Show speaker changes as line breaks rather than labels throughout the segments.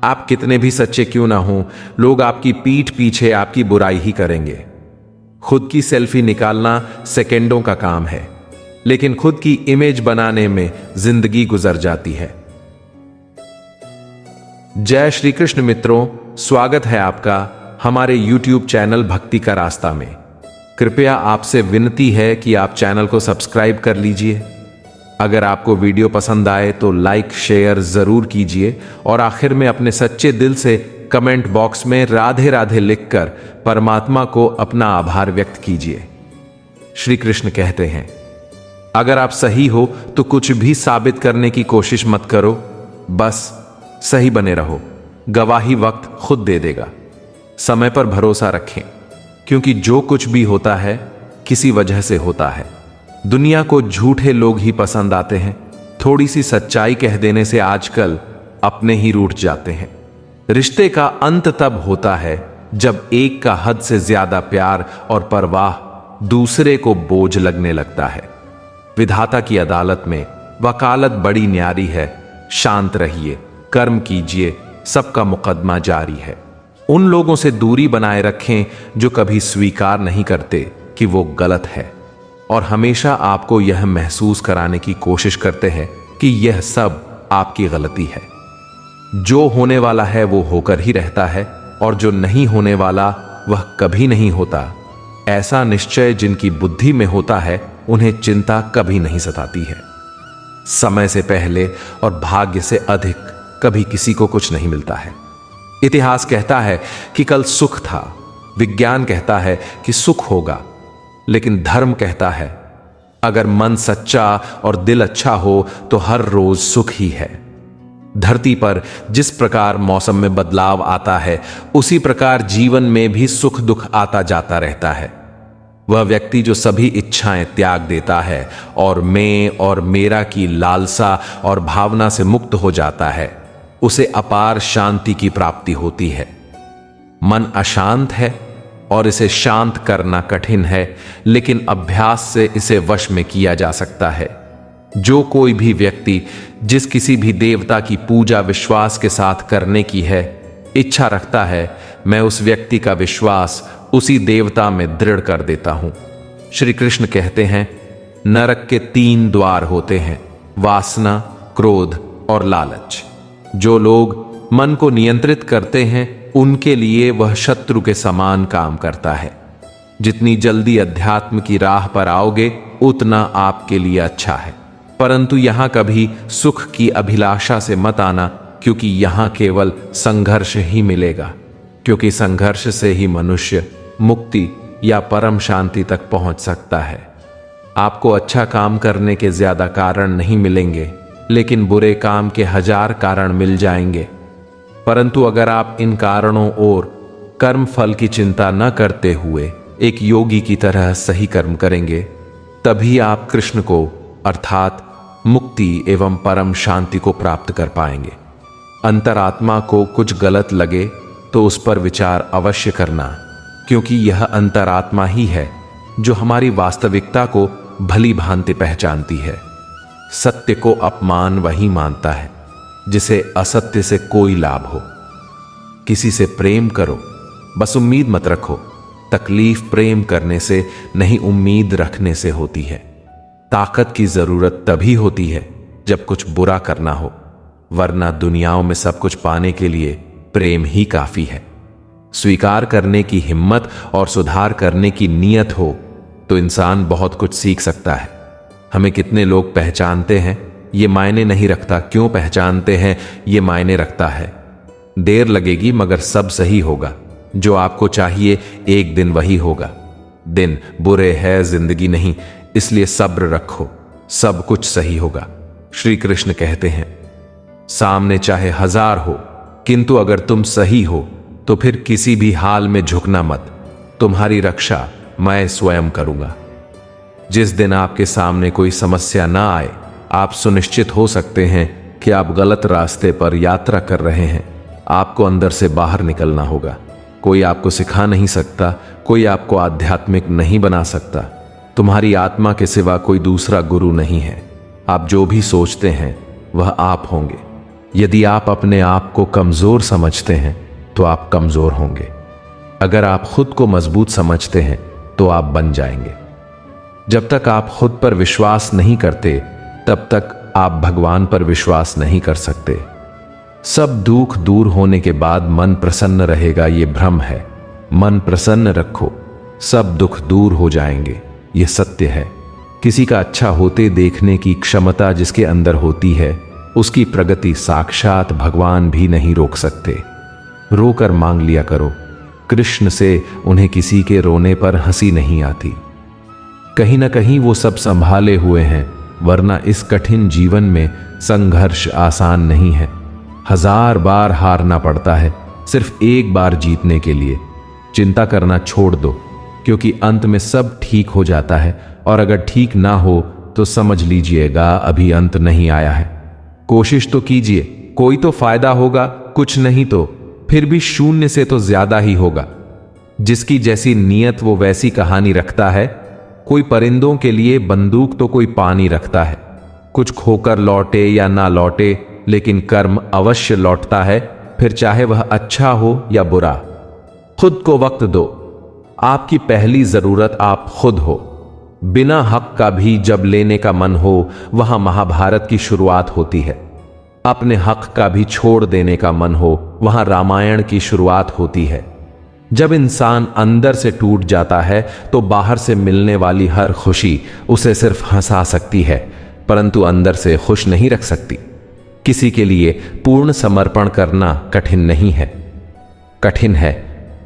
आप कितने भी सच्चे क्यों ना हो, लोग आपकी पीठ पीछे आपकी बुराई ही करेंगे। खुद की सेल्फी निकालना सेकंडों का काम है, लेकिन खुद की इमेज बनाने में जिंदगी गुजर जाती है। जय श्री कृष्ण मित्रों, स्वागत है आपका हमारे YouTube चैनल भक्ति का रास्ता में। कृपया आपसे विनती है कि आप चैनल को सब्सक्राइब कर लीजिए। अगर आपको वीडियो पसंद आए तो लाइक शेयर जरूर कीजिए और आखिर में अपने सच्चे दिल से कमेंट बॉक्स में राधे राधे लिखकर परमात्मा को अपना आभार व्यक्त कीजिए। श्री कृष्ण कहते हैं, अगर आप सही हो तो कुछ भी साबित करने की कोशिश मत करो, बस सही बने रहो। गवाही वक्त खुद दे देगा। समय पर भरोसा रखें, क्योंकि जो कुछ भी होता है किसी वजह से होता है। दुनिया को झूठे लोग ही पसंद आते हैं। थोड़ी सी सच्चाई कह देने से आजकल अपने ही रूठ जाते हैं। रिश्ते का अंत तब होता है जब एक का हद से ज्यादा प्यार और परवाह दूसरे को बोझ लगने लगता है। विधाता की अदालत में वकालत बड़ी न्यारी है। शांत रहिए, कर्म कीजिए, सबका मुकदमा जारी है। उन लोगों से दूरी बनाए रखें जो कभी स्वीकार नहीं करते कि वो गलत है और हमेशा आपको यह महसूस कराने की कोशिश करते हैं कि यह सब आपकी गलती है। जो होने वाला है वो होकर ही रहता है और जो नहीं होने वाला वह कभी नहीं होता। ऐसा निश्चय जिनकी बुद्धि में होता है उन्हें चिंता कभी नहीं सताती है। समय से पहले और भाग्य से अधिक कभी किसी को कुछ नहीं मिलता है। इतिहास कहता है कि कल सुख था, विज्ञान कहता है कि सुख होगा, लेकिन धर्म कहता है अगर मन सच्चा और दिल अच्छा हो तो हर रोज सुख ही है। धरती पर जिस प्रकार मौसम में बदलाव आता है उसी प्रकार जीवन में भी सुख दुख आता जाता रहता है। वह व्यक्ति जो सभी इच्छाएं त्याग देता है और मैं और मेरा की लालसा और भावना से मुक्त हो जाता है, उसे अपार शांति की प्राप्ति होती है। मन अशांत है और इसे शांत करना कठिन है, लेकिन अभ्यास से इसे वश में किया जा सकता है। जो कोई भी व्यक्ति जिस किसी भी देवता की पूजा विश्वास के साथ करने की है, इच्छा रखता है, मैं उस व्यक्ति का विश्वास उसी देवता में दृढ़ कर देता हूं। श्री कृष्ण कहते हैं, नरक के 3 द्वार होते हैं, वासना, क्रोध और लालच। जो लोग मन को नियंत्रित करते हैं उनके लिए वह शत्रु के समान काम करता है। जितनी जल्दी अध्यात्म की राह पर आओगे उतना आपके लिए अच्छा है। परंतु यहां कभी सुख की अभिलाषा से मत आना, क्योंकि यहां केवल संघर्ष ही मिलेगा, क्योंकि संघर्ष से ही मनुष्य मुक्ति या परम शांति तक पहुंच सकता है। आपको अच्छा काम करने के ज्यादा कारण नहीं मिलेंगे, लेकिन बुरे काम के 1000 कारण मिल जाएंगे। परंतु अगर आप इन कारणों और कर्म फल की चिंता न करते हुए एक योगी की तरह सही कर्म करेंगे, तभी आप कृष्ण को अर्थात मुक्ति एवं परम शांति को प्राप्त कर पाएंगे। अंतरात्मा को कुछ गलत लगे तो उस पर विचार अवश्य करना, क्योंकि यह अंतरात्मा ही है जो हमारी वास्तविकता को भली भांति पहचानती है। सत्य को अपमान वही मानता है जिसे असत्य से कोई लाभ हो। किसी से प्रेम करो, बस उम्मीद मत रखो। तकलीफ प्रेम करने से नहीं, उम्मीद रखने से होती है। ताकत की जरूरत तभी होती है जब कुछ बुरा करना हो, वरना दुनियाओं में सब कुछ पाने के लिए प्रेम ही काफी है। स्वीकार करने की हिम्मत और सुधार करने की नीयत हो तो इंसान बहुत कुछ सीख सकता है। हमें कितने लोग पहचानते हैं ये मायने नहीं रखता, क्यों पहचानते हैं ये मायने रखता है। देर लगेगी मगर सब सही होगा। जो आपको चाहिए एक दिन वही होगा। दिन बुरे है, जिंदगी नहीं, इसलिए सब्र रखो, सब कुछ सही होगा। श्री कृष्ण कहते हैं, सामने चाहे 1000 हो, किंतु अगर तुम सही हो तो फिर किसी भी हाल में झुकना मत। तुम्हारी रक्षा मैं स्वयं करूंगा। जिस दिन आपके सामने कोई समस्या ना आए, आप सुनिश्चित हो सकते हैं कि आप गलत रास्ते पर यात्रा कर रहे हैं। आपको अंदर से बाहर निकलना होगा। कोई आपको सिखा नहीं सकता, कोई आपको आध्यात्मिक नहीं बना सकता। तुम्हारी आत्मा के सिवा कोई दूसरा गुरु नहीं है। आप जो भी सोचते हैं वह आप होंगे। यदि आप अपने आप को कमजोर समझते हैं तो आप कमजोर होंगे। अगर आप खुद को मजबूत समझते हैं तो आप बन जाएंगे। जब तक आप खुद पर विश्वास नहीं करते तब तक आप भगवान पर विश्वास नहीं कर सकते। सब दुख दूर होने के बाद मन प्रसन्न रहेगा, ये भ्रम है। मन प्रसन्न रखो, सब दुख दूर हो जाएंगे, ये सत्य है। किसी का अच्छा होते देखने की क्षमता जिसके अंदर होती है, उसकी प्रगति साक्षात भगवान भी नहीं रोक सकते। रोकर मांग लिया करो कृष्ण से, उन्हें किसी के रोने पर हंसी नहीं आती। कहीं ना कहीं वो सब संभाले हुए हैं, वरना इस कठिन जीवन में संघर्ष आसान नहीं है। 1000 बार हारना पड़ता है सिर्फ एक बार जीतने के लिए। चिंता करना छोड़ दो, क्योंकि अंत में सब ठीक हो जाता है, और अगर ठीक ना हो तो समझ लीजिएगा अभी अंत नहीं आया है। कोशिश तो कीजिए, कोई तो फायदा होगा, कुछ नहीं तो फिर भी शून्य से तो ज्यादा ही होगा। जिसकी जैसी नीयत वो वैसी कहानी रखता है। कोई परिंदों के लिए बंदूक तो कोई पानी रखता है। कुछ खोकर लौटे या ना लौटे, लेकिन कर्म अवश्य लौटता है, फिर चाहे वह अच्छा हो या बुरा। खुद को वक्त दो। आपकी पहली जरूरत आप खुद हो। बिना हक का भी जब लेने का मन हो, वहां महाभारत की शुरुआत होती है। अपने हक का भी छोड़ देने का मन हो, वहां रामायण की शुरुआत होती है। जब इंसान अंदर से टूट जाता है तो बाहर से मिलने वाली हर खुशी उसे सिर्फ हंसा सकती है, परंतु अंदर से खुश नहीं रख सकती। किसी के लिए पूर्ण समर्पण करना कठिन नहीं है, कठिन है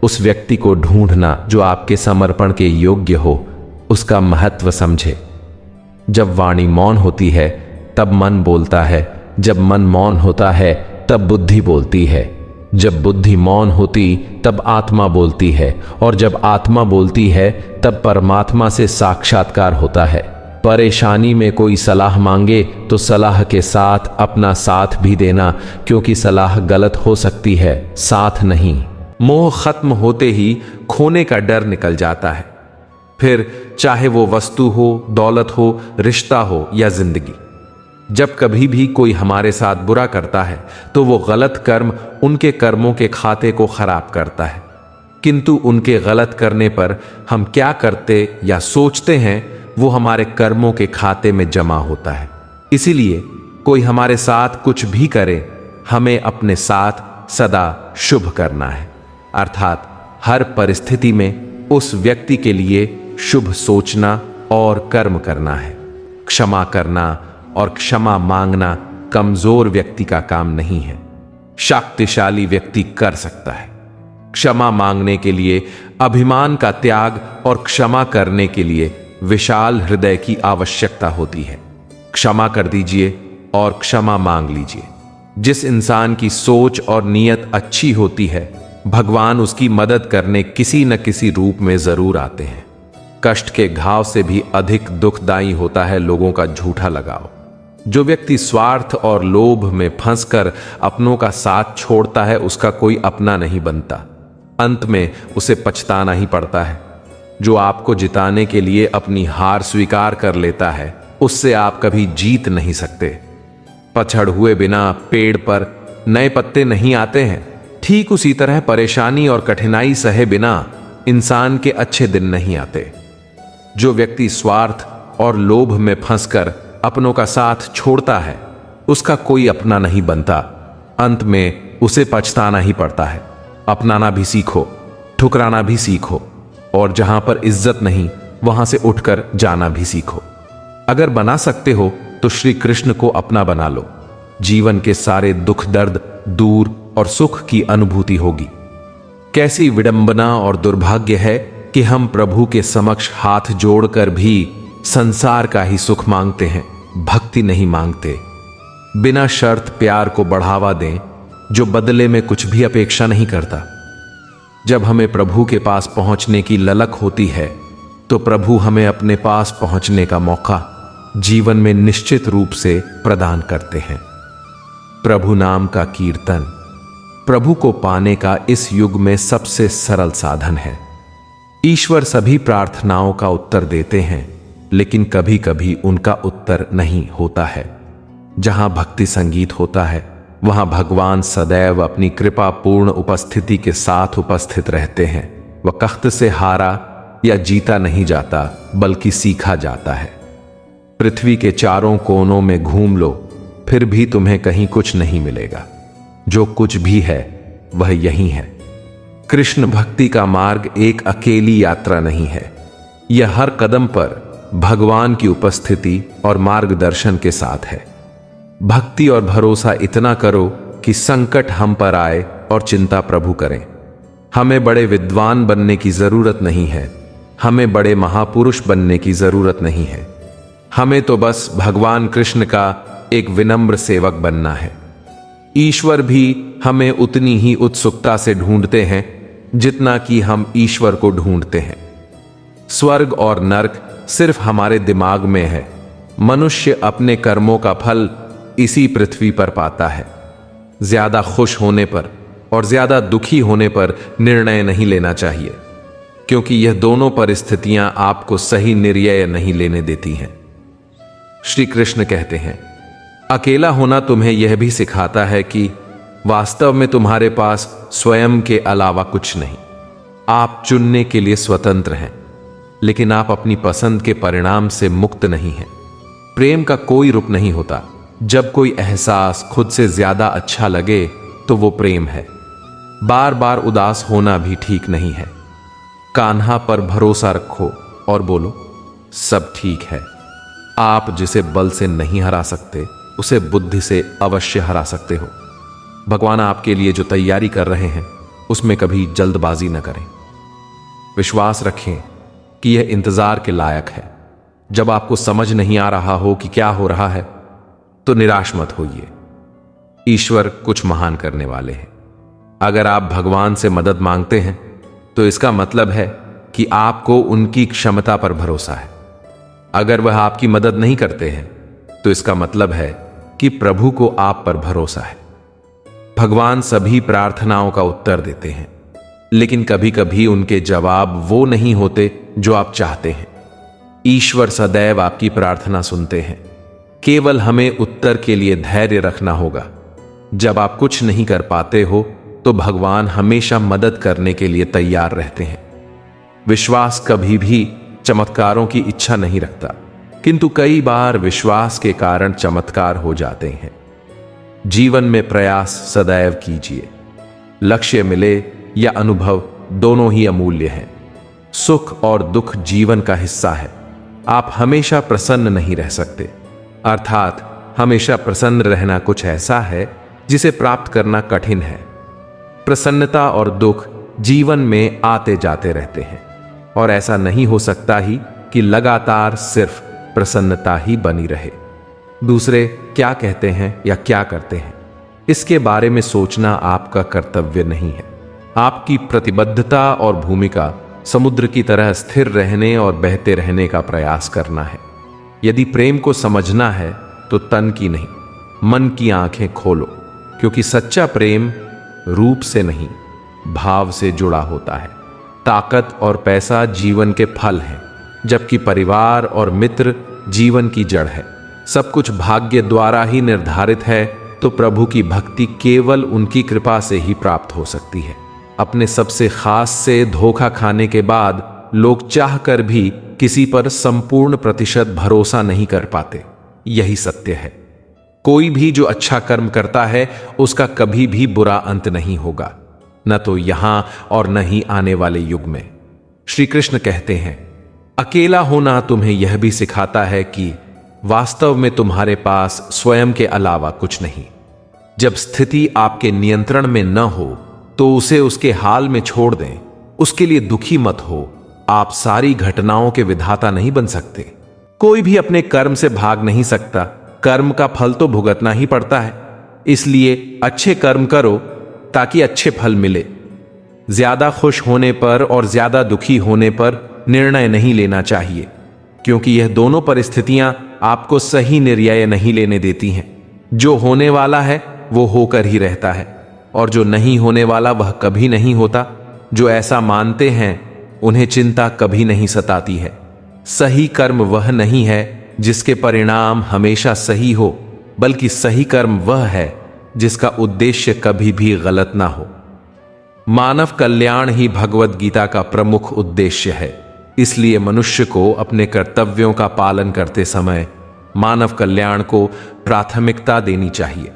उस व्यक्ति को ढूंढना जो आपके समर्पण के योग्य हो, उसका महत्व समझे। जब वाणी मौन होती है तब मन बोलता है, जब मन मौन होता है तब बुद्धि बोलती है, जब बुद्धि मौन होती तब आत्मा बोलती है, और जब आत्मा बोलती है तब परमात्मा से साक्षात्कार होता है। परेशानी में कोई सलाह मांगे तो सलाह के साथ अपना साथ भी देना, क्योंकि सलाह गलत हो सकती है, साथ नहीं। मोह खत्म होते ही खोने का डर निकल जाता है। फिर चाहे वो वस्तु हो, दौलत हो, रिश्ता हो या जिंदगी। जब कभी भी कोई हमारे साथ बुरा करता है तो वो गलत कर्म उनके कर्मों के खाते को खराब करता है, किंतु उनके गलत करने पर हम क्या करते या सोचते हैं वो हमारे कर्मों के खाते में जमा होता है। इसीलिए कोई हमारे साथ कुछ भी करे, हमें अपने साथ सदा शुभ करना है, अर्थात हर परिस्थिति में उस व्यक्ति के लिए शुभ सोचना और कर्म करना है। क्षमा करना और क्षमा मांगना कमजोर व्यक्ति का काम नहीं है, शक्तिशाली व्यक्ति कर सकता है। क्षमा मांगने के लिए अभिमान का त्याग और क्षमा करने के लिए विशाल हृदय की आवश्यकता होती है। क्षमा कर दीजिए और क्षमा मांग लीजिए। जिस इंसान की सोच और नीयत अच्छी होती है, भगवान उसकी मदद करने किसी न किसी रूप में जरूर आते हैं। कष्ट के घाव से भी अधिक दुखदायी होता है लोगों का झूठा लगाव। जो व्यक्ति स्वार्थ और लोभ में फंसकर अपनों का साथ छोड़ता है, उसका कोई अपना नहीं बनता। अंत में उसे पछताना ही पड़ता है। जो आपको जिताने के लिए अपनी हार स्वीकार कर लेता है, उससे आप कभी जीत नहीं सकते। पछड़ हुए बिना पेड़ पर नए पत्ते नहीं आते हैं। ठीक उसी तरह परेशानी और कठिनाई सहे बिना इंसान के अच्छे दिन नहीं आते। जो व्यक्ति स्वार्थ और लोभ में फंसकर अपनों का साथ छोड़ता है, उसका कोई अपना नहीं बनता। अंत में उसे पछताना ही पड़ता है। अपनाना भी सीखो, ठुकराना भी सीखो, और जहां पर इज्जत नहीं वहां से उठकर जाना भी सीखो। अगर बना सकते हो तो श्री कृष्ण को अपना बना लो। जीवन के सारे दुख दर्द दूर और सुख की अनुभूति होगी। कैसी विडंबना और दुर्भाग्य है कि हम प्रभु के समक्ष हाथ जोड़कर भी संसार का ही सुख मांगते हैं, भक्ति नहीं मांगते। बिना शर्त प्यार को बढ़ावा दें, जो बदले में कुछ भी अपेक्षा नहीं करता। जब हमें प्रभु के पास पहुंचने की ललक होती है तो प्रभु हमें अपने पास पहुंचने का मौका जीवन में निश्चित रूप से प्रदान करते हैं। प्रभु नाम का कीर्तन प्रभु को पाने का इस युग में सबसे सरल साधन है। ईश्वर सभी प्रार्थनाओं का उत्तर देते हैं, लेकिन कभी कभी उनका उत्तर नहीं होता है। जहां भक्ति संगीत होता है वहां भगवान सदैव अपनी कृपा पूर्ण उपस्थिति के साथ उपस्थित रहते हैं। वह कख्त से हारा या जीता नहीं जाता, बल्कि सीखा जाता है। पृथ्वी के चारों कोनों में घूम लो, फिर भी तुम्हें कहीं कुछ नहीं मिलेगा। जो कुछ भी है वह यही है। कृष्ण भक्ति का मार्ग एक अकेली यात्रा नहीं है। यह हर कदम पर भगवान की उपस्थिति और मार्गदर्शन के साथ है। भक्ति और भरोसा इतना करो कि संकट हम पर आए और चिंता प्रभु करें। हमें बड़े विद्वान बनने की जरूरत नहीं है, हमें बड़े महापुरुष बनने की जरूरत नहीं है। हमें तो बस भगवान कृष्ण का एक विनम्र सेवक बनना है। ईश्वर भी हमें उतनी ही उत्सुकता से ढूंढते हैं जितना कि हम ईश्वर को ढूंढते हैं। स्वर्ग और नरक सिर्फ हमारे दिमाग में है। मनुष्य अपने कर्मों का फल इसी पृथ्वी पर पाता है। ज्यादा खुश होने पर और ज्यादा दुखी होने पर निर्णय नहीं लेना चाहिए, क्योंकि यह दोनों परिस्थितियां आपको सही निर्णय नहीं लेने देती हैं। श्री कृष्ण कहते हैं, अकेला होना तुम्हें यह भी सिखाता है कि वास्तव में तुम्हारे पास स्वयं के अलावा कुछ नहीं। आप चुनने के लिए स्वतंत्र हैं, लेकिन आप अपनी पसंद के परिणाम से मुक्त नहीं हैं। प्रेम का कोई रूप नहीं होता। जब कोई एहसास खुद से ज्यादा अच्छा लगे तो वो प्रेम है। बार बार उदास होना भी ठीक नहीं है। कान्हा पर भरोसा रखो और बोलो, सब ठीक है। आप जिसे बल से नहीं हरा सकते, उसे बुद्धि से अवश्य हरा सकते हो। भगवान आपके लिए जो तैयारी कर रहे हैं उसमें कभी जल्दबाजी न करें। विश्वास रखें कि यह इंतजार के लायक है। जब आपको समझ नहीं आ रहा हो कि क्या हो रहा है, तो निराश मत होइए। ईश्वर कुछ महान करने वाले हैं। अगर आप भगवान से मदद मांगते हैं तो इसका मतलब है कि आपको उनकी क्षमता पर भरोसा है। अगर वह आपकी मदद नहीं करते हैं तो इसका मतलब है कि प्रभु को आप पर भरोसा है। भगवान सभी प्रार्थनाओं का उत्तर देते हैं, लेकिन कभी कभी उनके जवाब वो नहीं होते जो आप चाहते हैं। ईश्वर सदैव आपकी प्रार्थना सुनते हैं। केवल हमें उत्तर के लिए धैर्य रखना होगा। जब आप कुछ नहीं कर पाते हो तो भगवान हमेशा मदद करने के लिए तैयार रहते हैं। विश्वास कभी भी चमत्कारों की इच्छा नहीं रखता, किंतु कई बार विश्वास के कारण चमत्कार हो जाते हैं। जीवन में प्रयास सदैव कीजिए। लक्ष्य मिले या अनुभव, दोनों ही अमूल्य हैं। सुख और दुख जीवन का हिस्सा है। आप हमेशा प्रसन्न नहीं रह सकते, अर्थात हमेशा प्रसन्न रहना कुछ ऐसा है जिसे प्राप्त करना कठिन है। प्रसन्नता और दुख जीवन में आते जाते रहते हैं, और ऐसा नहीं हो सकता ही कि लगातार सिर्फ प्रसन्नता ही बनी रहे। दूसरे क्या कहते हैं या क्या करते हैं, इसके बारे में सोचना आपका कर्तव्य नहीं है। आपकी प्रतिबद्धता और भूमिका समुद्र की तरह स्थिर रहने और बहते रहने का प्रयास करना है। यदि प्रेम को समझना है तो तन की नहीं, मन की आंखें खोलो, क्योंकि सच्चा प्रेम रूप से नहीं, भाव से जुड़ा होता है। ताकत और पैसा जीवन के फल हैं, जबकि परिवार और मित्र जीवन की जड़ है। सब कुछ भाग्य द्वारा ही निर्धारित है, तो प्रभु की भक्ति केवल उनकी कृपा से ही प्राप्त हो सकती है। अपने सबसे खास से धोखा खाने के बाद लोग चाहकर भी किसी पर संपूर्ण प्रतिशत भरोसा नहीं कर पाते। यही सत्य है। कोई भी जो अच्छा कर्म करता है उसका कभी भी बुरा अंत नहीं होगा, न तो यहां और न ही आने वाले युग में। श्री कृष्ण कहते हैं, अकेला होना तुम्हें यह भी सिखाता है कि वास्तव में तुम्हारे पास स्वयं के अलावा कुछ नहीं। जब स्थिति आपके नियंत्रण में न हो तो उसे उसके हाल में छोड़ दें। उसके लिए दुखी मत हो। आप सारी घटनाओं के विधाता नहीं बन सकते। कोई भी अपने कर्म से भाग नहीं सकता। कर्म का फल तो भुगतना ही पड़ता है। इसलिए अच्छे कर्म करो ताकि अच्छे फल मिले। ज्यादा खुश होने पर और ज्यादा दुखी होने पर निर्णय नहीं लेना चाहिए, क्योंकि यह दोनों परिस्थितियां आपको सही निर्णय नहीं लेने देती हैं। जो होने वाला है वो होकर ही रहता है, और जो नहीं होने वाला वह कभी नहीं होता। जो ऐसा मानते हैं उन्हें चिंता कभी नहीं सताती है। सही कर्म वह नहीं है जिसके परिणाम हमेशा सही हो, बल्कि सही कर्म वह है जिसका उद्देश्य कभी भी गलत ना हो। मानव कल्याण ही भगवत गीता का प्रमुख उद्देश्य है। इसलिए मनुष्य को अपने कर्तव्यों का पालन करते समय मानव कल्याण को प्राथमिकता देनी चाहिए।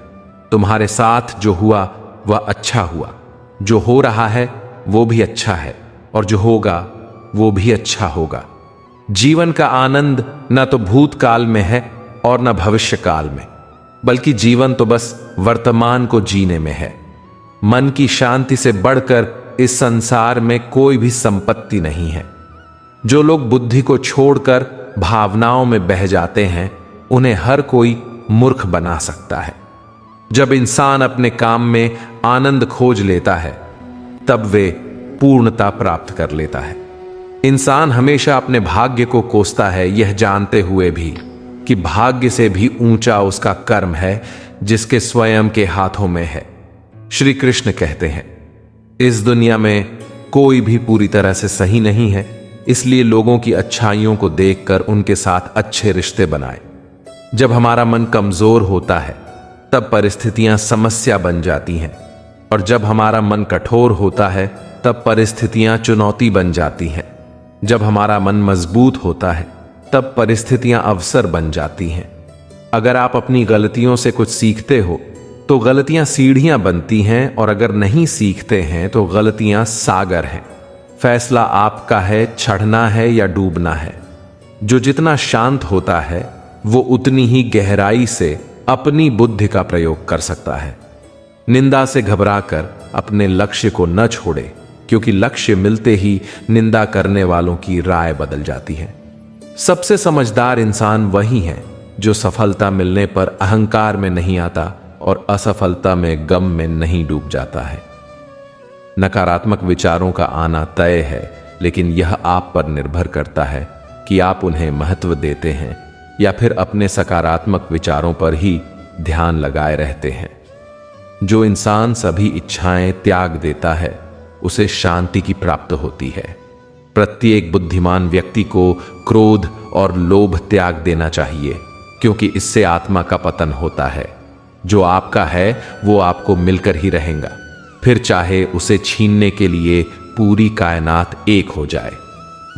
तुम्हारे साथ जो हुआ वह अच्छा हुआ, जो हो रहा है वो भी अच्छा है, और जो होगा वो भी अच्छा होगा। जीवन का आनंद न तो भूतकाल में है और न भविष्य काल में, बल्कि जीवन तो बस वर्तमान को जीने में है। मन की शांति से बढ़कर इस संसार में कोई भी संपत्ति नहीं है। जो लोग बुद्धि को छोड़कर भावनाओं में बह जाते हैं, उन्हें हर कोई मूर्ख बना सकता है। जब इंसान अपने काम में आनंद खोज लेता है, तब वे पूर्णता प्राप्त कर लेता है। इंसान हमेशा अपने भाग्य को कोसता है, यह जानते हुए भी कि भाग्य से भी ऊंचा उसका कर्म है, जिसके स्वयं के हाथों में है। श्री कृष्ण कहते हैं, इस दुनिया में कोई भी पूरी तरह से सही नहीं है, इसलिए लोगों की अच्छाइयों को देखकर उनके साथ अच्छे रिश्ते बनाएं। जब हमारा मन कमजोर होता है, तब परिस्थितियां समस्या बन जाती हैं, और जब हमारा मन कठोर होता है, तब परिस्थितियां चुनौती बन जाती हैं। जब हमारा मन मजबूत होता है, तब परिस्थितियां अवसर बन जाती हैं। अगर आप अपनी गलतियों से कुछ सीखते हो, तो गलतियां सीढ़ियां बनती हैं, और अगर नहीं सीखते हैं तो गलतियां सागर हैं। फैसला आपका है, चढ़ना है या डूबना है। जो जितना शांत होता है, वो उतनी ही गहराई से अपनी बुद्धि का प्रयोग कर सकता है। निंदा से घबराकर अपने लक्ष्य को न छोड़े, क्योंकि लक्ष्य मिलते ही निंदा करने वालों की राय बदल जाती है। सबसे समझदार इंसान वही है जो सफलता मिलने पर अहंकार में नहीं आता और असफलता में गम में नहीं डूब जाता है। नकारात्मक विचारों का आना तय है, लेकिन यह आप पर निर्भर करता है कि आप उन्हें महत्व देते हैं या फिर अपने सकारात्मक विचारों पर ही ध्यान लगाए रहते हैं। जो इंसान सभी इच्छाएं त्याग देता है, उसे शांति की प्राप्त होती है। प्रत्येक बुद्धिमान व्यक्ति को क्रोध और लोभ त्याग देना चाहिए, क्योंकि इससे आत्मा का पतन होता है। जो आपका है वो आपको मिलकर ही रहेगा, फिर चाहे उसे छीनने के लिए पूरी कायनात एक हो जाए।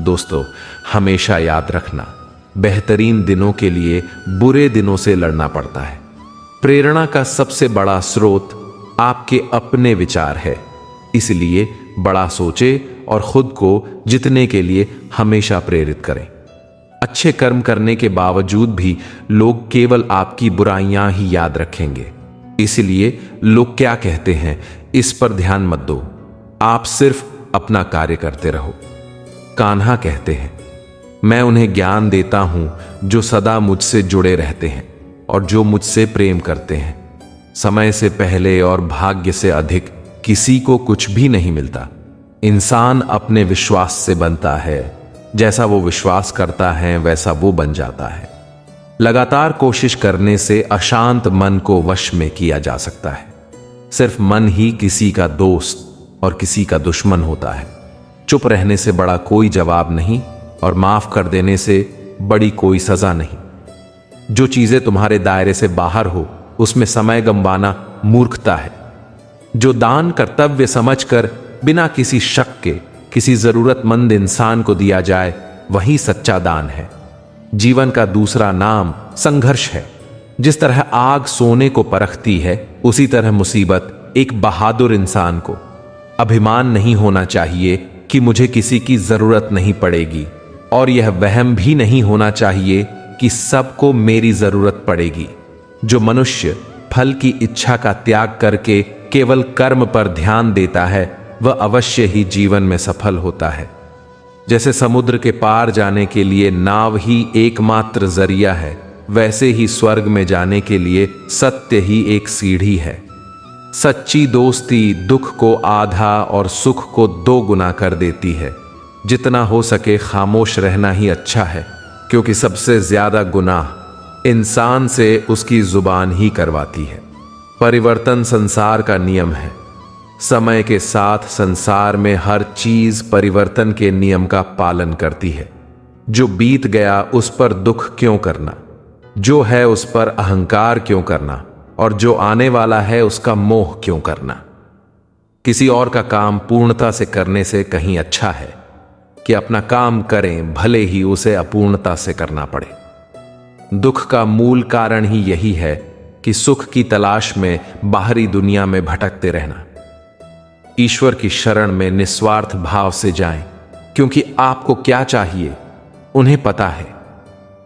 दोस्तों, हमेशा याद रखना, बेहतरीन दिनों के लिए बुरे दिनों से लड़ना पड़ता है। प्रेरणा का सबसे बड़ा स्रोत आपके अपने विचार है, इसलिए बड़ा सोचे और खुद को जितने के लिए हमेशा प्रेरित करें। अच्छे कर्म करने के बावजूद भी लोग केवल आपकी बुराइयां ही याद रखेंगे, इसलिए लोग क्या कहते हैं इस पर ध्यान मत दो, आप सिर्फ अपना कार्य करते रहो। कान्हा कहते हैं, मैं उन्हें ज्ञान देता हूं जो सदा मुझसे जुड़े रहते हैं और जो मुझसे प्रेम करते हैं। समय से पहले और भाग्य से अधिक किसी को कुछ भी नहीं मिलता। इंसान अपने विश्वास से बनता है, जैसा वो विश्वास करता है वैसा वो बन जाता है। लगातार कोशिश करने से अशांत मन को वश में किया जा सकता है। सिर्फ मन ही किसी का दोस्त और किसी का दुश्मन होता है। चुप रहने से बड़ा कोई जवाब नहीं, और माफ कर देने से बड़ी कोई सजा नहीं। जो चीजें तुम्हारे दायरे से बाहर हो, उसमें समय गंवाना मूर्खता है। जो दान कर्तव्य समझकर बिना किसी शक के किसी जरूरतमंद इंसान को दिया जाए, वही सच्चा दान है। जीवन का दूसरा नाम संघर्ष है। जिस तरह आग सोने को परखती है, उसी तरह मुसीबत एक बहादुर इंसान को। अभिमान नहीं होना चाहिए कि मुझे किसी की जरूरत नहीं पड़ेगी, और यह वहम भी नहीं होना चाहिए कि सबको मेरी जरूरत पड़ेगी। जो मनुष्य फल की इच्छा का त्याग करके केवल कर्म पर ध्यान देता है, वह अवश्य ही जीवन में सफल होता है। जैसे समुद्र के पार जाने के लिए नाव ही एकमात्र जरिया है, वैसे ही स्वर्ग में जाने के लिए सत्य ही एक सीढ़ी है। सच्ची दोस्ती दुख को आधा और सुख को 2 गुना कर देती है। जितना हो सके खामोश रहना ही अच्छा है, क्योंकि सबसे ज्यादा गुनाह इंसान से उसकी जुबान ही करवाती है। परिवर्तन संसार का नियम है। समय के साथ संसार में हर चीज परिवर्तन के नियम का पालन करती है। जो बीत गया उस पर दुख क्यों करना, जो है उस पर अहंकार क्यों करना, और जो आने वाला है उसका मोह क्यों करना। किसी और का काम पूर्णता से करने से कहीं अच्छा है कि अपना काम करें, भले ही उसे अपूर्णता से करना पड़े। दुख का मूल कारण ही यही है कि सुख की तलाश में बाहरी दुनिया में भटकते रहना। ईश्वर की शरण में निस्वार्थ भाव से जाएं, क्योंकि आपको क्या चाहिए उन्हें पता है।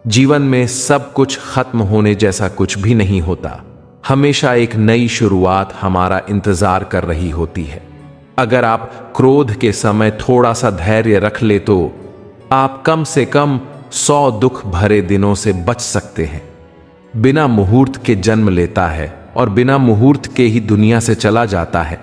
जीवन में सब कुछ खत्म होने जैसा कुछ भी नहीं होता। हमेशा एक नई शुरुआत हमारा इंतजार कर रही होती है। अगर आप क्रोध के समय थोड़ा सा धैर्य रख ले तो आप कम से कम 100 दुख भरे दिनों से बच सकते हैं। बिना मुहूर्त के जन्म लेता है और बिना मुहूर्त के ही दुनिया से चला जाता है।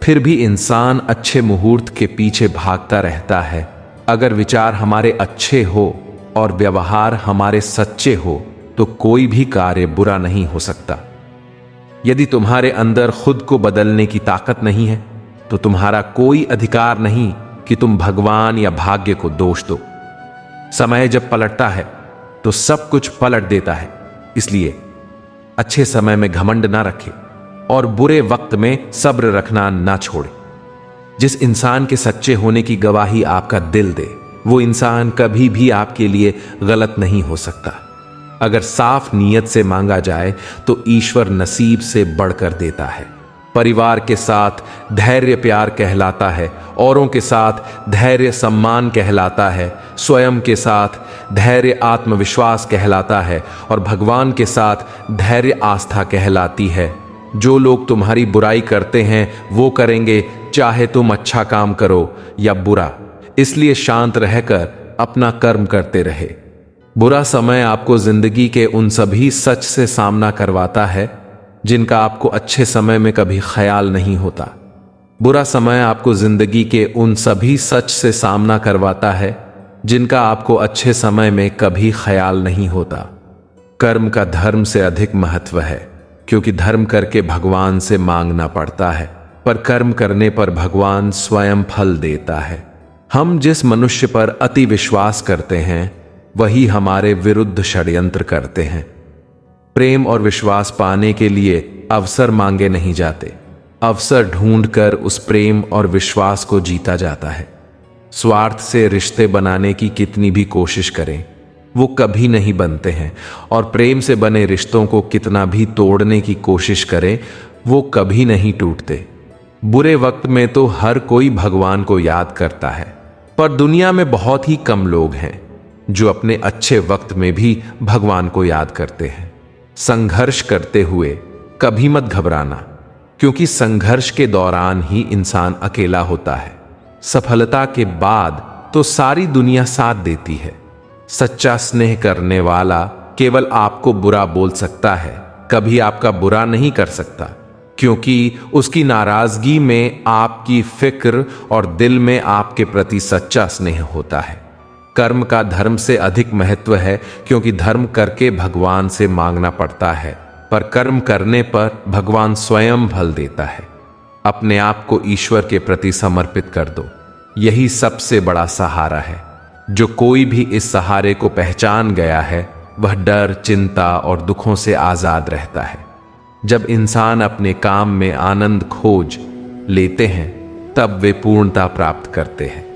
फिर भी इंसान अच्छे मुहूर्त के पीछे भागता रहता है। अगर विचार हमारे अच्छे हो और व्यवहार हमारे सच्चे हो तो कोई भी कार्य बुरा नहीं हो सकता। यदि तुम्हारे अंदर खुद को बदलने की ताकत नहीं है तो तुम्हारा कोई अधिकार नहीं कि तुम भगवान या भाग्य को दोष दो। समय जब पलटता है तो सब कुछ पलट देता है। इसलिए अच्छे समय में घमंड ना रखे और बुरे वक्त में सब्र रखना ना छोड़े। जिस इंसान के सच्चे होने की गवाही आपका दिल दे, वो इंसान कभी भी आपके लिए गलत नहीं हो सकता। अगर साफ नीयत से मांगा जाए तो ईश्वर नसीब से बढ़कर देता है। परिवार के साथ धैर्य प्यार कहलाता है, औरों के साथ धैर्य सम्मान कहलाता है, स्वयं के साथ धैर्य आत्मविश्वास कहलाता है और भगवान के साथ धैर्य आस्था कहलाती है। जो लोग तुम्हारी बुराई करते हैं वो करेंगे, चाहे तुम अच्छा काम करो या बुरा। इसलिए शांत रहकर अपना कर्म करते रहे। बुरा समय आपको जिंदगी के उन सभी सच से सामना करवाता है जिनका आपको अच्छे समय में कभी ख्याल नहीं होता। बुरा समय आपको जिंदगी के उन सभी सच से सामना करवाता है जिनका आपको अच्छे समय में कभी ख्याल नहीं होता। कर्म का धर्म से अधिक महत्व है, क्योंकि धर्म करके भगवान से मांगना पड़ता है, पर कर्म करने पर भगवान स्वयं फल देता है। हम जिस मनुष्य पर अति विश्वास करते हैं वही हमारे विरुद्ध षड्यंत्र करते हैं। प्रेम और विश्वास पाने के लिए अवसर मांगे नहीं जाते, अवसर ढूंढकर उस प्रेम और विश्वास को जीता जाता है। स्वार्थ से रिश्ते बनाने की कितनी भी कोशिश करें वो कभी नहीं बनते हैं, और प्रेम से बने रिश्तों को कितना भी तोड़ने की कोशिश करें वो कभी नहीं टूटते। बुरे वक्त में तो हर कोई भगवान को याद करता है, पर दुनिया में बहुत ही कम लोग हैं जो अपने अच्छे वक्त में भी भगवान को याद करते हैं। संघर्ष करते हुए कभी मत घबराना, क्योंकि संघर्ष के दौरान ही इंसान अकेला होता है। सफलता के बाद तो सारी दुनिया साथ देती है। सच्चा स्नेह करने वाला केवल आपको बुरा बोल सकता है, कभी आपका बुरा नहीं कर सकता, क्योंकि उसकी नाराजगी में आपकी फिक्र और दिल में आपके प्रति सच्चा स्नेह होता है। कर्म का धर्म से अधिक महत्व है, क्योंकि धर्म करके भगवान से मांगना पड़ता है, पर कर्म करने पर भगवान स्वयं फल देता है। अपने आप को ईश्वर के प्रति समर्पित कर दो, यही सबसे बड़ा सहारा है। जो कोई भी इस सहारे को पहचान गया है वह डर, चिंता और दुखों से आजाद रहता है। जब इंसान अपने काम में आनंद खोज लेते हैं तब वे पूर्णता प्राप्त करते हैं।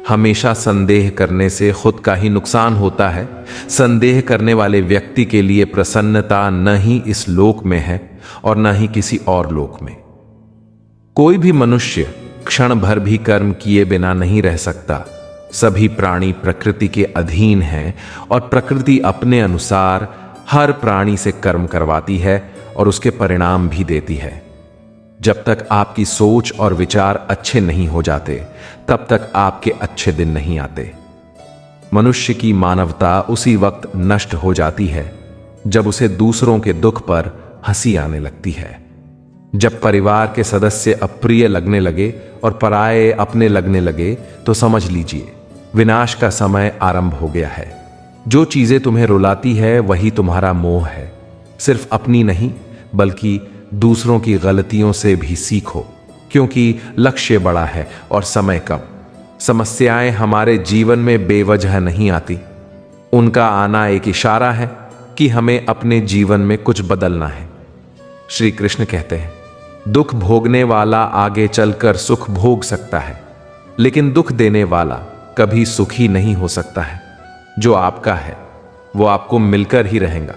हमेशा संदेह करने से खुद का ही नुकसान होता है। संदेह करने वाले व्यक्ति के लिए प्रसन्नता न ही इस लोक में है और न ही किसी और लोक में। कोई भी मनुष्य क्षण भर भी कर्म किए बिना नहीं रह सकता। सभी प्राणी प्रकृति के अधीन हैं और प्रकृति अपने अनुसार हर प्राणी से कर्म करवाती है और उसके परिणाम भी देती है। जब तक आपकी सोच और विचार अच्छे नहीं हो जाते तब तक आपके अच्छे दिन नहीं आते। मनुष्य की मानवता उसी वक्त नष्ट हो जाती है जब उसे दूसरों के दुख पर हंसी आने लगती है। जब परिवार के सदस्य अप्रिय लगने लगे और पराये अपने लगने लगे तो समझ लीजिए विनाश का समय आरंभ हो गया है। जो चीजें तुम्हें रुलाती है वही तुम्हारा मोह है। सिर्फ अपनी नहीं बल्कि दूसरों की गलतियों से भी सीखो, क्योंकि लक्ष्य बड़ा है और समय कम। समस्याएं हमारे जीवन में बेवजह नहीं आती, उनका आना एक इशारा है कि हमें अपने जीवन में कुछ बदलना है। श्री कृष्ण कहते हैं, दुख भोगने वाला आगे चलकर सुख भोग सकता है, लेकिन दुख देने वाला कभी सुखी नहीं हो सकता है। जो आपका है वो आपको मिलकर ही रहेगा,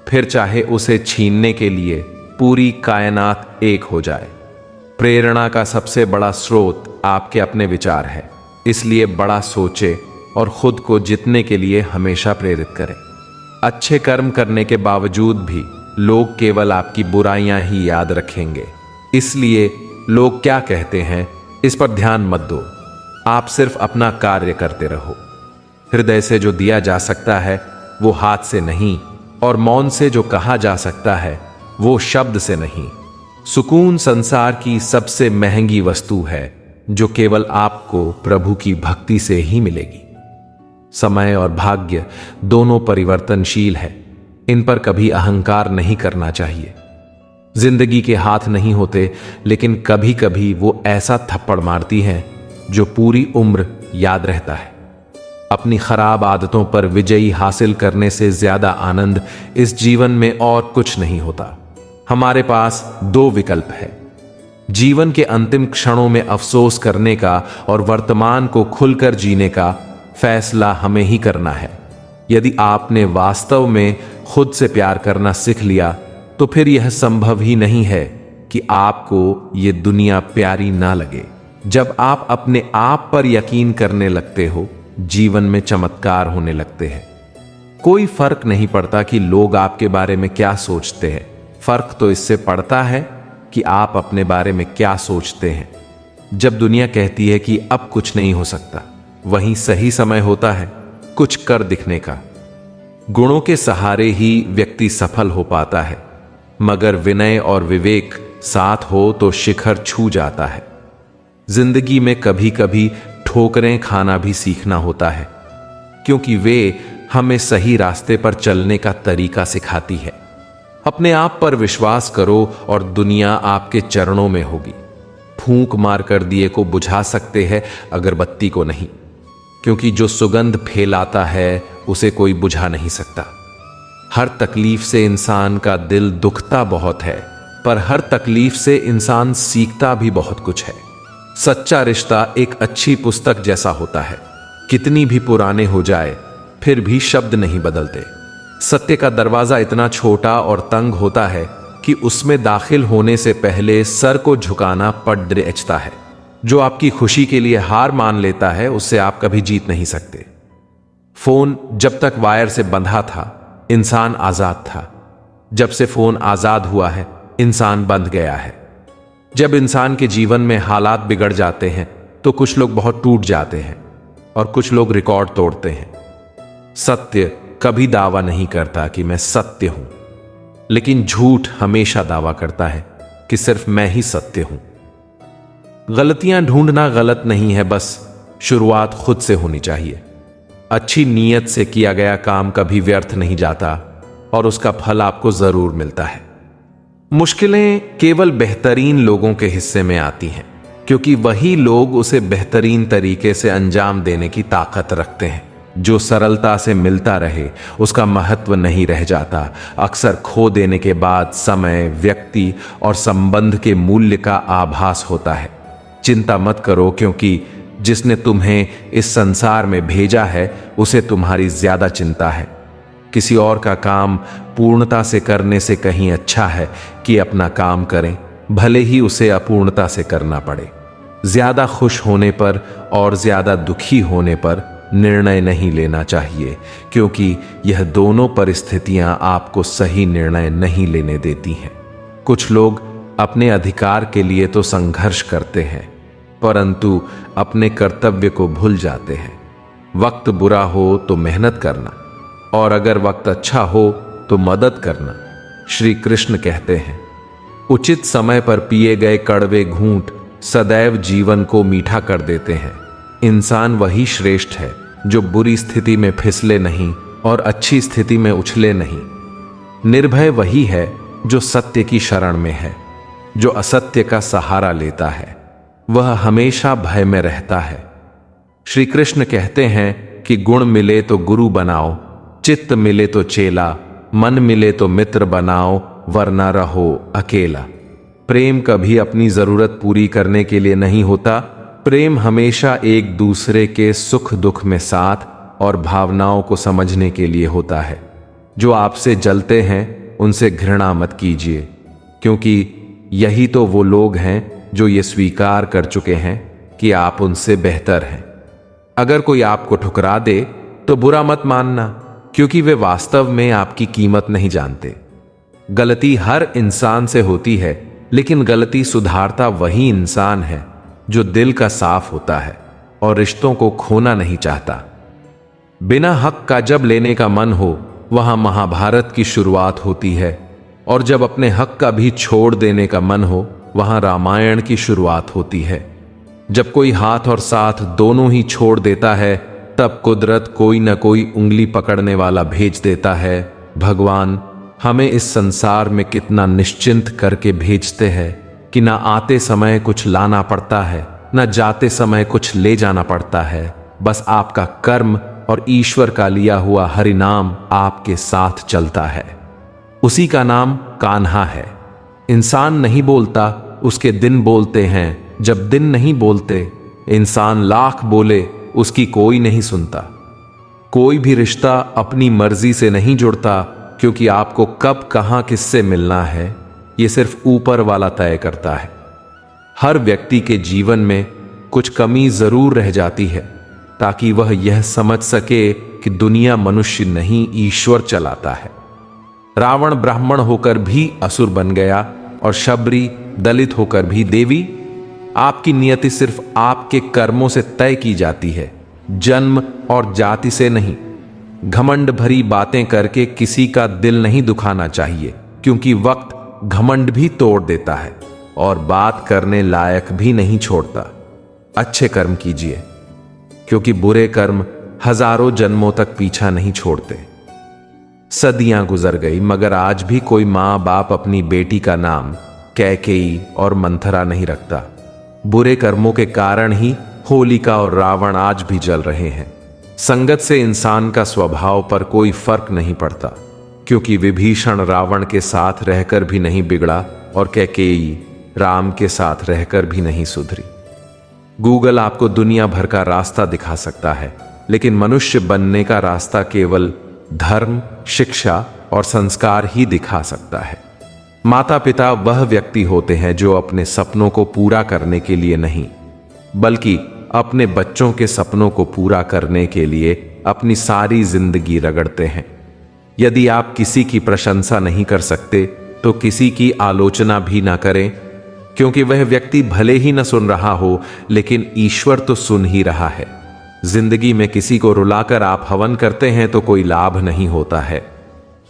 फिर चाहे उसे छीनने के लिए पूरी कायनात एक हो जाए। प्रेरणा का सबसे बड़ा स्रोत आपके अपने विचार है, इसलिए बड़ा सोचे और खुद को जीतने के लिए हमेशा प्रेरित करें। अच्छे कर्म करने के बावजूद भी लोग केवल आपकी बुराइयां ही याद रखेंगे, इसलिए लोग क्या कहते हैं इस पर ध्यान मत दो। आप सिर्फ अपना कार्य करते रहो। हृदय से जो दिया जा सकता है वो हाथ से नहीं, और मौन से जो कहा जा सकता है वो शब्द से नहीं। सुकून संसार की सबसे महंगी वस्तु है, जो केवल आपको प्रभु की भक्ति से ही मिलेगी। समय और भाग्य दोनों परिवर्तनशील है, इन पर कभी अहंकार नहीं करना चाहिए। जिंदगी के हाथ नहीं होते, लेकिन कभी कभी वो ऐसा थप्पड़ मारती है जो पूरी उम्र याद रहता है। अपनी खराब आदतों पर विजयी हासिल करने से ज्यादा आनंद इस जीवन में और कुछ नहीं होता। हमारे पास दो विकल्प है, जीवन के अंतिम क्षणों में अफसोस करने का और वर्तमान को खुलकर जीने का फैसला हमें ही करना है। यदि आपने वास्तव में खुद से प्यार करना सीख लिया, तो फिर यह संभव ही नहीं है कि आपको ये दुनिया प्यारी ना लगे। जब आप अपने आप पर यकीन करने लगते हो, जीवन में चमत्कार होने लगते हैं। कोई फर्क नहीं पड़ता कि लोग आपके बारे में क्या सोचते हैं, फर्क तो इससे पड़ता है कि आप अपने बारे में क्या सोचते हैं। जब दुनिया कहती है कि अब कुछ नहीं हो सकता, वहीं सही समय होता है कुछ कर दिखने का। गुणों के सहारे ही व्यक्ति सफल हो पाता है, मगर विनय और विवेक साथ हो तो शिखर छू जाता है। जिंदगी में कभी कभी ठोकरें खाना भी सीखना होता है, क्योंकि वे हमें सही रास्ते पर चलने का तरीका सिखाती है। अपने आप पर विश्वास करो और दुनिया आपके चरणों में होगी। फूंक मारकर दिए को बुझा सकते हैं, अगरबत्ती को नहीं, क्योंकि जो सुगंध फैलाता है उसे कोई बुझा नहीं सकता। हर तकलीफ से इंसान का दिल दुखता बहुत है, पर हर तकलीफ से इंसान सीखता भी बहुत कुछ है। सच्चा रिश्ता एक अच्छी पुस्तक जैसा होता है, कितनी भी पुराने हो जाए फिर भी शब्द नहीं बदलते। सत्य का दरवाजा इतना छोटा और तंग होता है कि उसमें दाखिल होने से पहले सर को झुकाना पड़ द्रेचता है। जो आपकी खुशी के लिए हार मान लेता है, उससे आप कभी जीत नहीं सकते। फोन जब तक वायर से बंधा था, इंसान आजाद था। जब से फोन आजाद हुआ है, इंसान बंध गया है। जब इंसान के जीवन में हालात बिगड़ जाते हैं, तो कुछ लोग बहुत टूट जाते हैं और कुछ लोग रिकॉर्ड तोड़ते हैं। सत्य कभी दावा नहीं करता कि मैं सत्य हूं, लेकिन झूठ हमेशा दावा करता है कि सिर्फ मैं ही सत्य हूं। गलतियां ढूंढना गलत नहीं है, बस शुरुआत खुद से होनी चाहिए। अच्छी नीयत से किया गया काम कभी व्यर्थ नहीं जाता और उसका फल आपको जरूर मिलता है। मुश्किलें केवल बेहतरीन लोगों के हिस्से में आती हैं, क्योंकि वही लोग उसे बेहतरीन तरीके से अंजाम देने की ताकत रखते हैं। जो सरलता से मिलता रहे उसका महत्व नहीं रह जाता। अक्सर खो देने के बाद समय, व्यक्ति और संबंध के मूल्य का आभास होता है। चिंता मत करो, क्योंकि जिसने तुम्हें इस संसार में भेजा है उसे तुम्हारी ज्यादा चिंता है। किसी और का काम पूर्णता से करने से कहीं अच्छा है कि अपना काम करें, भले ही उसे अपूर्णता से करना पड़े। ज्यादा खुश होने पर और ज्यादा दुखी होने पर निर्णय नहीं लेना चाहिए, क्योंकि यह दोनों परिस्थितियां आपको सही निर्णय नहीं लेने देती हैं। कुछ लोग अपने अधिकार के लिए तो संघर्ष करते हैं, परंतु अपने कर्तव्य को भूल जाते हैं। वक्त बुरा हो तो मेहनत करना, और अगर वक्त अच्छा हो तो मदद करना। श्री कृष्ण कहते हैं, उचित समय पर पिए गए कड़वे घूंट सदैव जीवन को मीठा कर देते हैं। इंसान वही श्रेष्ठ है जो बुरी स्थिति में फिसले नहीं और अच्छी स्थिति में उछले नहीं। निर्भय वही है जो सत्य की शरण में है। जो असत्य का सहारा लेता है वह हमेशा भय में रहता है। श्री कृष्ण कहते हैं कि गुण मिले तो गुरु बनाओ, चित्त मिले तो चेला, मन मिले तो मित्र बनाओ, वरना रहो अकेला। प्रेम कभी अपनी जरूरत पूरी करने के लिए नहीं होता। प्रेम हमेशा एक दूसरे के सुख दुख में साथ और भावनाओं को समझने के लिए होता है। जो आपसे जलते हैं उनसे घृणा मत कीजिए, क्योंकि यही तो वो लोग हैं जो ये स्वीकार कर चुके हैं कि आप उनसे बेहतर हैं। अगर कोई आपको ठुकरा दे तो बुरा मत मानना, क्योंकि वे वास्तव में आपकी कीमत नहीं जानते। गलती हर इंसान से होती है, लेकिन गलती सुधारता वही इंसान है जो दिल का साफ होता है और रिश्तों को खोना नहीं चाहता। बिना हक का जब लेने का मन हो, वहां महाभारत की शुरुआत होती है, और जब अपने हक का भी छोड़ देने का मन हो, वहां रामायण की शुरुआत होती है। जब कोई हाथ और साथ दोनों ही छोड़ देता है, तब कुदरत कोई न कोई उंगली पकड़ने वाला भेज देता है। भगवान हमें इस संसार में कितना निश्चिंत करके भेजते हैं कि ना आते समय कुछ लाना पड़ता है, न जाते समय कुछ ले जाना पड़ता है। बस आपका कर्म और ईश्वर का लिया हुआ हरिनाम आपके साथ चलता है। उसी का नाम कान्हा है। इंसान नहीं बोलता, उसके दिन बोलते हैं। जब दिन नहीं बोलते, इंसान लाख बोले, उसकी कोई नहीं सुनता। कोई भी रिश्ता अपनी मर्जी से नहीं जुड़ता, क्योंकि आपको कब कहां किससे मिलना है, यह सिर्फ ऊपर वाला तय करता है। हर व्यक्ति के जीवन में कुछ कमी जरूर रह जाती है, ताकि वह यह समझ सके कि दुनिया मनुष्य नहीं, ईश्वर चलाता है। रावण ब्राह्मण होकर भी असुर बन गया, और शबरी दलित होकर भी देवी। आपकी नियति सिर्फ आपके कर्मों से तय की जाती है, जन्म और जाति से नहीं। घमंड भरी बातें करके किसी का दिल नहीं दुखाना चाहिए, क्योंकि वक्त घमंड भी तोड़ देता है और बात करने लायक भी नहीं छोड़ता। अच्छे कर्म कीजिए, क्योंकि बुरे कर्म हजारों जन्मों तक पीछा नहीं छोड़ते। सदियां गुजर गई, मगर आज भी कोई मां बाप अपनी बेटी का नाम कैकेयी और मंथरा नहीं रखता। बुरे कर्मों के कारण ही होलिका और रावण आज भी जल रहे हैं। संगत से इंसान का स्वभाव पर कोई फर्क नहीं पड़ता, क्योंकि विभीषण रावण के साथ रहकर भी नहीं बिगड़ा और कैकेयी राम के साथ रहकर भी नहीं सुधरी। गूगल आपको दुनिया भर का रास्ता दिखा सकता है, लेकिन मनुष्य बनने का रास्ता केवल धर्म, शिक्षा और संस्कार ही दिखा सकता है। माता पिता वह व्यक्ति होते हैं जो अपने सपनों को पूरा करने के लिए नहीं, बल्कि अपने बच्चों के सपनों को पूरा करने के लिए अपनी सारी जिंदगी रगड़ते हैं। यदि आप किसी की प्रशंसा नहीं कर सकते, तो किसी की आलोचना भी ना करें, क्योंकि वह व्यक्ति भले ही न सुन रहा हो, लेकिन ईश्वर तो सुन ही रहा है। जिंदगी में किसी को रुलाकर आप हवन करते हैं तो कोई लाभ नहीं होता है,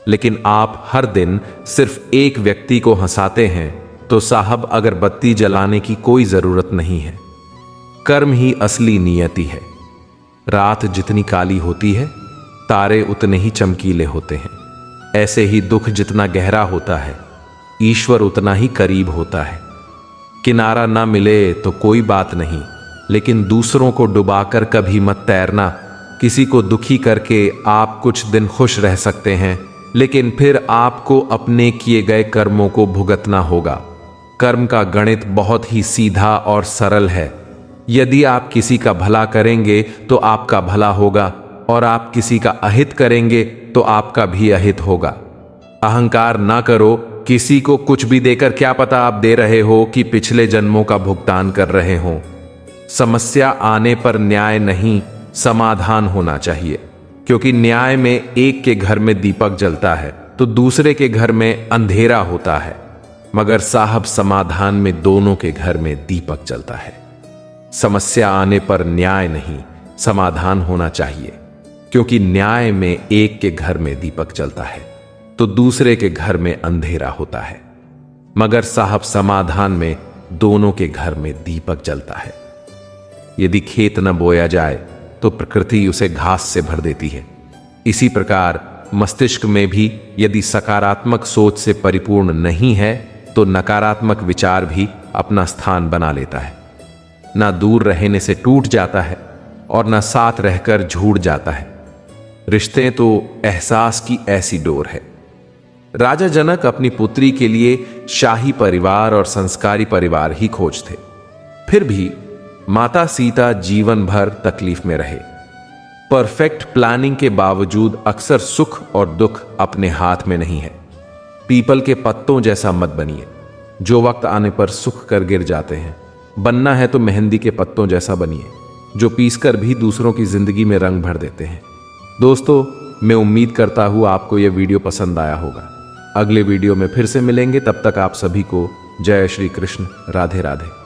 लेकिन आप हर दिन सिर्फ एक व्यक्ति को हंसाते हैं, तो साहब अगरबत्ती जलाने की कोई जरूरत नहीं है। कर्म ही असली नियति है। रात जितनी काली होती है, तारे उतने ही चमकीले होते हैं। ऐसे ही दुख जितना गहरा होता है, ईश्वर उतना ही करीब होता है। किनारा ना मिले तो कोई बात नहीं, लेकिन दूसरों को डुबाकर कभी मत तैरना। किसी को दुखी करके आप कुछ दिन खुश रह सकते हैं, लेकिन फिर आपको अपने किए गए कर्मों को भुगतना होगा। कर्म का गणित बहुत ही सीधा और सरल है। यदि आप किसी का भला करेंगे तो आपका भला होगा, और आप किसी का अहित करेंगे तो आपका भी अहित होगा। अहंकार ना करो। किसी को कुछ भी देकर क्या पता आप दे रहे हो कि पिछले जन्मों का भुगतान कर रहे हो। समस्या आने पर न्याय नहीं, समाधान होना चाहिए, क्योंकि न्याय में एक के घर में दीपक जलता है तो दूसरे के घर में अंधेरा होता है, मगर साहब समाधान में दोनों के घर में दीपक जलता है। समस्या आने पर न्याय नहीं, समाधान होना चाहिए, क्योंकि न्याय में एक के घर में दीपक जलता है तो दूसरे के घर में अंधेरा होता है, मगर साहब समाधान में दोनों के घर में दीपक जलता है। यदि खेत न बोया जाए तो प्रकृति उसे घास से भर देती है। इसी प्रकार मस्तिष्क में भी यदि सकारात्मक सोच से परिपूर्ण नहीं है, तो नकारात्मक विचार भी अपना स्थान बना लेता है। ना दूर रहने से टूट जाता है और ना साथ रहकर झूठ जाता है। रिश्ते तो एहसास की ऐसी डोर है। राजा जनक अपनी पुत्री के लिए शाही परिवार और संस्कारी परिवार ही खोजते। फिर भी माता सीता जीवन भर तकलीफ में रहे। परफेक्ट प्लानिंग के बावजूद अक्सर सुख और दुख अपने हाथ में नहीं है। पीपल के पत्तों जैसा मत बनिए, जो वक्त आने पर सूख कर गिर जाते हैं। बनना है तो मेहंदी के पत्तों जैसा बनिए, जो पीसकर भी दूसरों की जिंदगी में रंग भर देते हैं। दोस्तों, मैं उम्मीद करता हूं आपको यह वीडियो पसंद आया होगा। अगले वीडियो में फिर से मिलेंगे, तब तक आप सभी को जय श्री कृष्ण, राधे राधे।